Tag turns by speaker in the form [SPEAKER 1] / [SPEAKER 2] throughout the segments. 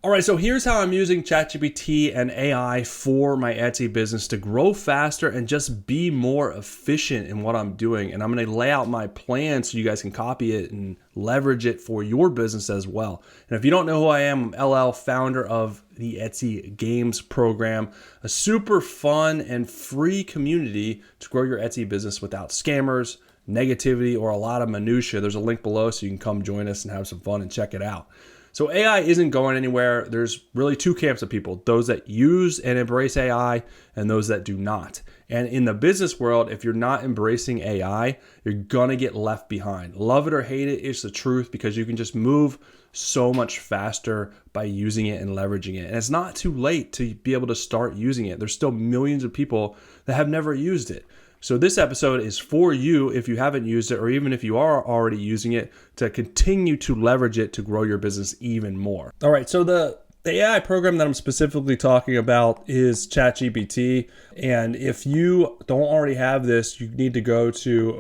[SPEAKER 1] All right, so here's how I'm using ChatGPT and AI for my Etsy business to grow faster and just be more efficient in what I'm doing. And I'm going to lay out my plan so you guys can copy it and leverage it for your business as well. And if you don't know who I am, I'm LL, founder of the Etsy Games program, a super fun and free community to grow your Etsy business without scammers, negativity, or a lot of minutia. There's a link below so you can come join us and have some fun and check it out. So AI isn't going anywhere. There's really two camps of people, those that use and embrace AI and those that do not. And in the business world, if you're not embracing AI, you're going to get left behind. Love it or hate it, it's the truth because you can just move so much faster by using it and leveraging it. And it's not too late to be able to start using it. There's still millions of people that have never used it. So this episode is for you if you haven't used it, or even if you are already using it, to continue to leverage it to grow your business even more. All right, so the AI program that I'm specifically talking about is ChatGPT. And if you don't already have this, you need to go to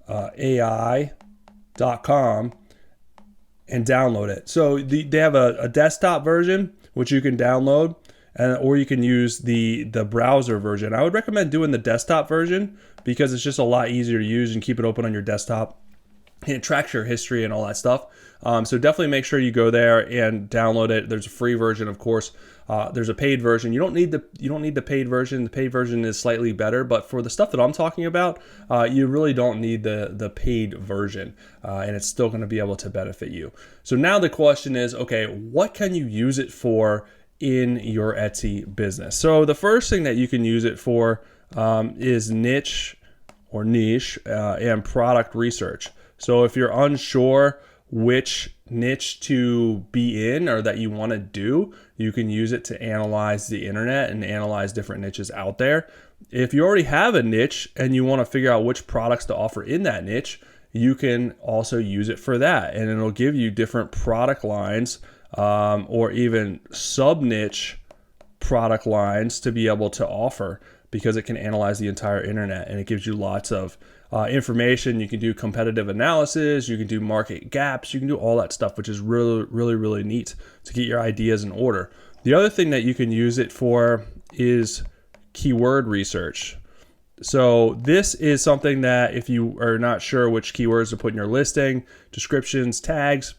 [SPEAKER 1] openai.com and download it. So they have a desktop version, which you can download. Or you can use the browser version. I would recommend doing the desktop version because it's just a lot easier to use and keep it open on your desktop. And it tracks your history and all that stuff. So definitely make sure you go there and download it. There's a free version, of course. There's a paid version. You don't need the paid version. The paid version is slightly better, but for the stuff that I'm talking about, you really don't need the paid version, and it's still going to be able to benefit you. So now the question is, okay, what can you use it for in your Etsy business? So the first thing that you can use it for is niche and product research. So if you're unsure which niche to be in or that you want to do, you can use it to analyze the internet and analyze different niches out there. If you already have a niche and you want to figure out which products to offer in that niche, you can also use it for that, and it'll give you different product lines or even sub-niche product lines to be able to offer, because it can analyze the entire internet and it gives you lots of information. You can do competitive analysis, you can do market gaps, you can do all that stuff, which is really, really, really neat to get your ideas in order. The other thing that you can use it for is keyword research. So this is something that if you are not sure which keywords to put in your listing, descriptions, tags,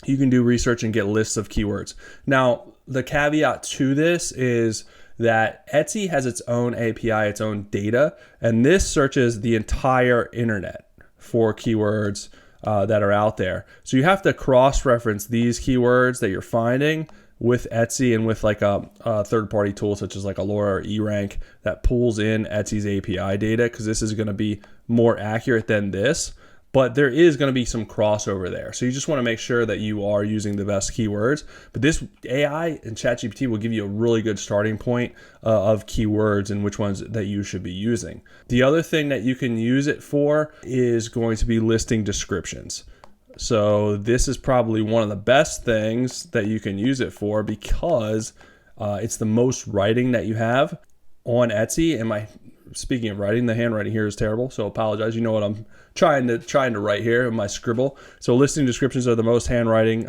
[SPEAKER 1] you can do research and get lists of keywords. Now, the caveat to this is that Etsy has its own API, its own data, and this searches the entire internet for keywords that are out there. So you have to cross-reference these keywords that you're finding with Etsy and with like a third-party tool such as like Alora or eRank that pulls in Etsy's API data, because this is going to be more accurate than this. But there is going to be some crossover there. So you just want to make sure that you are using the best keywords. But this AI and ChatGPT will give you a really good starting point of keywords and which ones that you should be using. The other thing that you can use it for is going to be listing descriptions. So this is probably one of the best things that you can use it for, because it's the most writing that you have on Etsy. Speaking of writing, the handwriting here is terrible, so apologize. You know what I'm trying to write here in my scribble. So listing descriptions are the most writing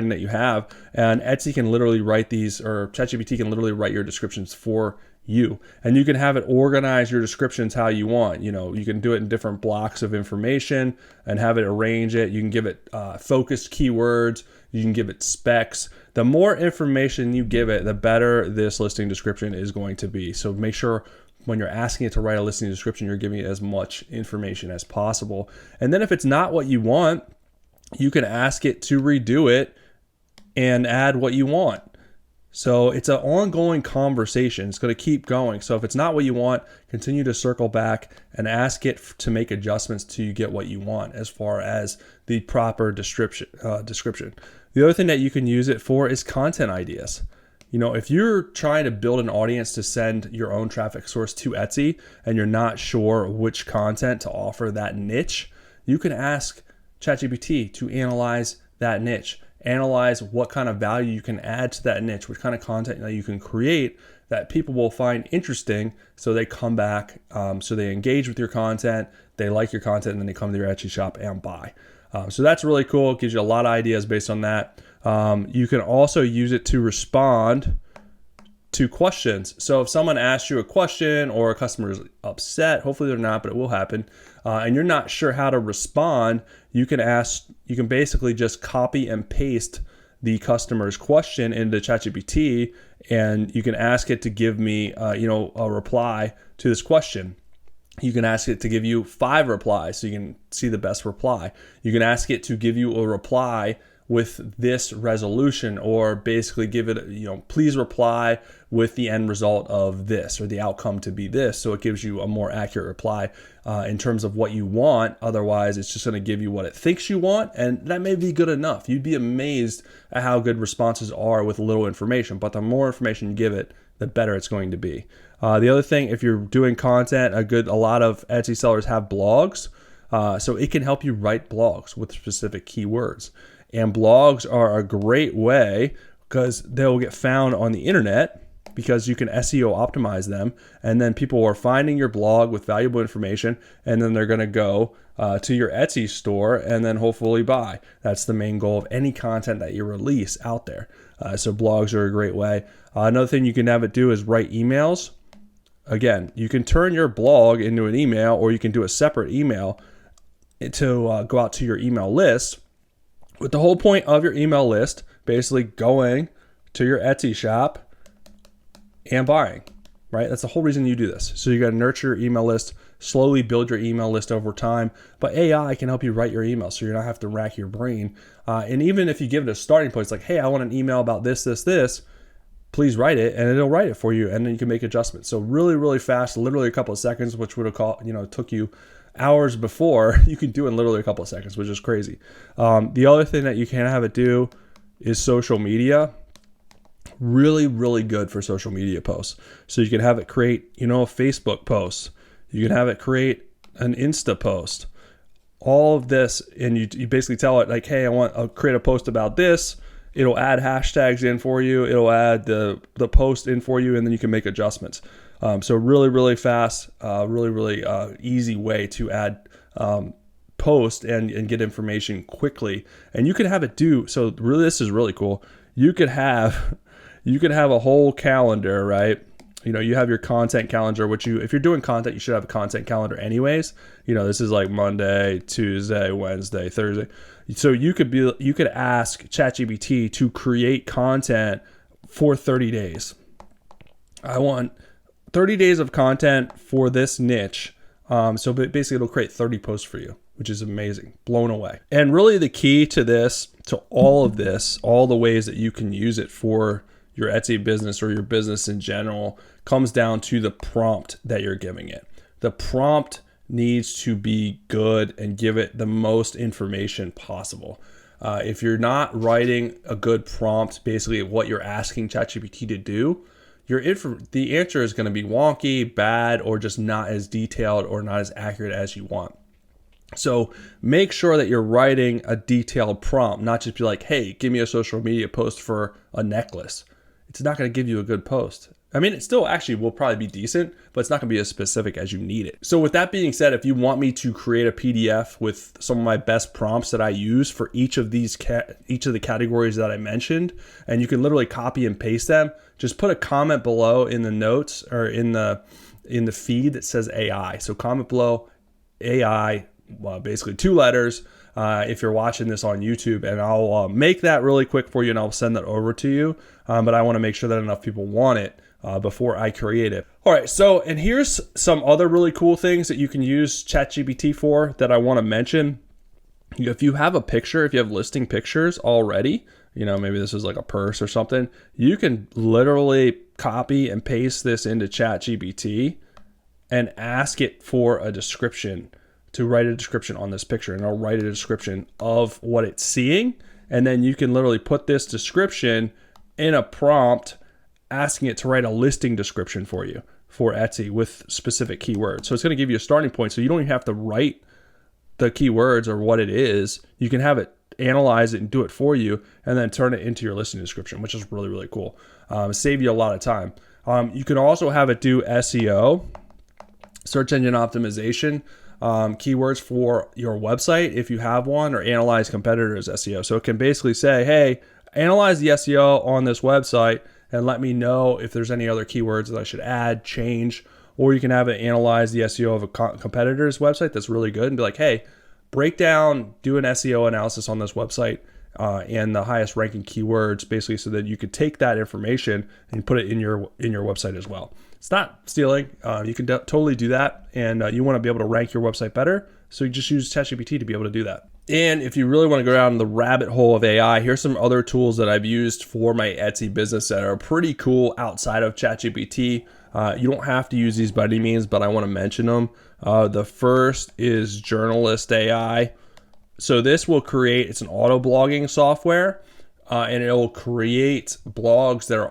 [SPEAKER 1] that you have, and Etsy can literally write these, or ChatGPT can literally write your descriptions for you, and you can have it organize your descriptions how you want. You know, you can do it in different blocks of information and have it arrange it. You can give it focused keywords. You can give it specs. The more information you give it, the better this listing description is going to be. So make sure when you're asking it to write a listing description, you're giving it as much information as possible. And then if it's not what you want, you can ask it to redo it and add what you want. So it's an ongoing conversation. It's going to keep going. So if it's not what you want, continue to circle back and ask it to make adjustments till you get what you want as far as the proper description. The other thing that you can use it for is content ideas. You know, if you're trying to build an audience to send your own traffic source to Etsy and you're not sure which content to offer that niche, you can ask ChatGPT to analyze that niche, analyze what kind of value you can add to that niche, what kind of content that you can create that people will find interesting, so they come back, so they engage with your content, they like your content, and then they come to your Etsy shop and buy. So that's really cool. It gives you a lot of ideas based on that. You can also use it to respond to questions. So if someone asks you a question or a customer is upset, hopefully they're not, but it will happen, and you're not sure how to respond, you can basically just copy and paste the customer's question into ChatGPT, and you can ask it to give me a reply to this question. You can ask it to give you 5 replies so you can see the best reply. You can ask it to give you a reply with this resolution, or basically give it, please reply with the end result of this, or the outcome to be this. So it gives you a more accurate reply in terms of what you want. Otherwise, it's just going to give you what it thinks you want, and that may be good enough. You'd be amazed at how good responses are with little information, but the more information you give it, the better it's going to be. The other thing, if you're doing content, a lot of Etsy sellers have blogs, so it can help you write blogs with specific keywords. And blogs are a great way because they'll get found on the internet because you can SEO optimize them. And then people are finding your blog with valuable information, and then they're going to go to your Etsy store and then hopefully buy. That's the main goal of any content that you release out there. So blogs are a great way. Another thing you can have it do is write emails. Again, you can turn your blog into an email, or you can do a separate email to go out to your email list. With the whole point of your email list basically going to your Etsy shop and buying, right? That's the whole reason you do this. So you got to nurture your email list, slowly build your email list over time. But AI can help you write your email so you don't have to rack your brain. And even if you give it a starting point, it's like, hey, I want an email about this, please write it, and it'll write it for you, and then you can make adjustments. So really, really fast, literally a couple of seconds, which would have took you hours before, you can do in literally a couple of seconds, which is crazy. The other thing that you can have it do is social media. Really, really good for social media posts. So you can have it create, a Facebook post. You can have it create an Insta post. All of this, and you basically tell it like, hey, I'll create a post about this. It'll add hashtags in for you. It'll add the post in for you, and then you can make adjustments. So really, really fast, really easy way to add post and get information quickly. And you can have it do, so really this is really cool. You could have a whole calendar, right? You have your content calendar, which if you're doing content, you should have a content calendar anyways. This is like Monday, Tuesday, Wednesday, Thursday. So you could ask ChatGPT to create content for 30 days. I want 30 days of content for this niche. So basically it'll create 30 posts for you, which is amazing. Blown away. And really the key to this, to all of this, all the ways that you can use it for your Etsy business or your business in general, comes down to the prompt that you're giving it. The prompt needs to be good and give it the most information possible. If you're not writing a good prompt, basically what you're asking ChatGPT to do, the answer is going to be wonky, bad, or just not as detailed or not as accurate as you want. So make sure that you're writing a detailed prompt, not just be like, hey, give me a social media post for a necklace. It's not going to give you a good post. I mean, it still actually will probably be decent, but it's not going to be as specific as you need it. So with that being said, if you want me to create a PDF with some of my best prompts that I use for each of the categories that I mentioned, and you can literally copy and paste them, just put a comment below in the notes or in the feed that says AI. So comment below AI, basically 2 letters. If you're watching this on YouTube, and I'll make that really quick for you and I'll send that over to you. But I want to make sure that enough people want it before I create it. All right, and here's some other really cool things that you can use ChatGPT for that I want to mention. If you have a picture, if you have listing pictures already, maybe this is like a purse or something, you can literally copy and paste this into ChatGPT and ask it for a description, to write a description on this picture, and it'll write a description of what it's seeing. And then you can literally put this description in a prompt, asking it to write a listing description for you for Etsy with specific keywords. So it's going to give you a starting point. So you don't even have to write the keywords or what it is. You can have it analyze it and do it for you, and then turn it into your listing description, which is really, really cool. Save you a lot of time. You can also have it do SEO, search engine optimization. keywords for your website if you have one, or analyze competitors' SEO. So it can basically say, hey, analyze the SEO on this website and let me know if there's any other keywords that I should add, change, or you can have it analyze the SEO of a competitor's website that's really good and be like, hey, break down, do an SEO analysis on this website and the highest ranking keywords, basically, so that you could take that information and put it in your website as well. It's not stealing. You can totally do that, and you want to be able to rank your website better, so you just use ChatGPT to be able to do that. And if you really want to go down the rabbit hole of AI, here's some other tools that I've used for my Etsy business that are pretty cool outside of ChatGPT. You don't have to use these by any means, but I want to mention them. The first is Journalist AI. So this will create, it's an auto blogging software, and it will create blogs that are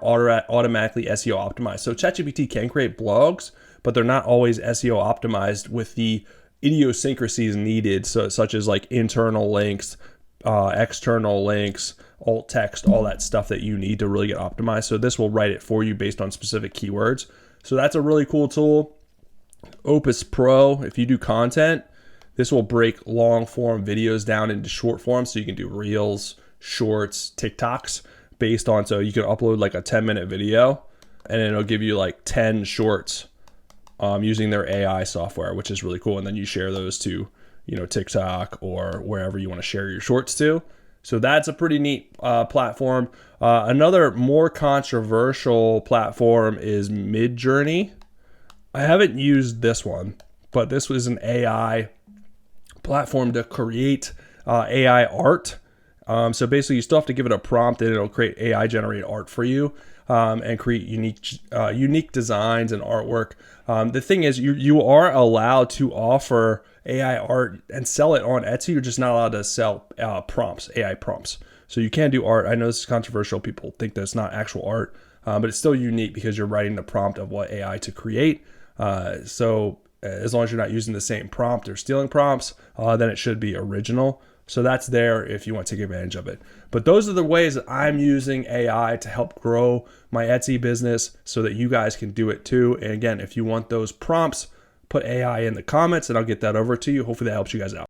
[SPEAKER 1] automatically SEO optimized. So ChatGPT can create blogs, but they're not always SEO optimized with the idiosyncrasies needed, so such as like internal links, external links, alt text, all that stuff that you need to really get optimized. So this will write it for you based on specific keywords. So that's a really cool tool. Opus Pro, if you do content, this will break long form videos down into short form, so you can do reels, shorts, TikToks based on, so you can upload like a 10-minute video and it'll give you like 10 shorts using their AI software, which is really cool. And then you share those to, TikTok or wherever you want to share your shorts to. So that's a pretty neat platform. Another more controversial platform is Midjourney. I haven't used this one, but this was an AI platform to create AI art. So basically, you still have to give it a prompt, and it'll create AI generated art for you and create unique designs and artwork. The thing is, you are allowed to offer AI art and sell it on Etsy. You're just not allowed to sell prompts, AI prompts. So you can do art. I know this is controversial. People think that it's not actual art, but it's still unique because you're writing the prompt of what AI to create. So as long as you're not using the same prompt or stealing prompts, then it should be original. So that's there if you want to take advantage of it. But those are the ways that I'm using AI to help grow my Etsy business so that you guys can do it too. And again, if you want those prompts, put AI in the comments and I'll get that over to you. Hopefully that helps you guys out.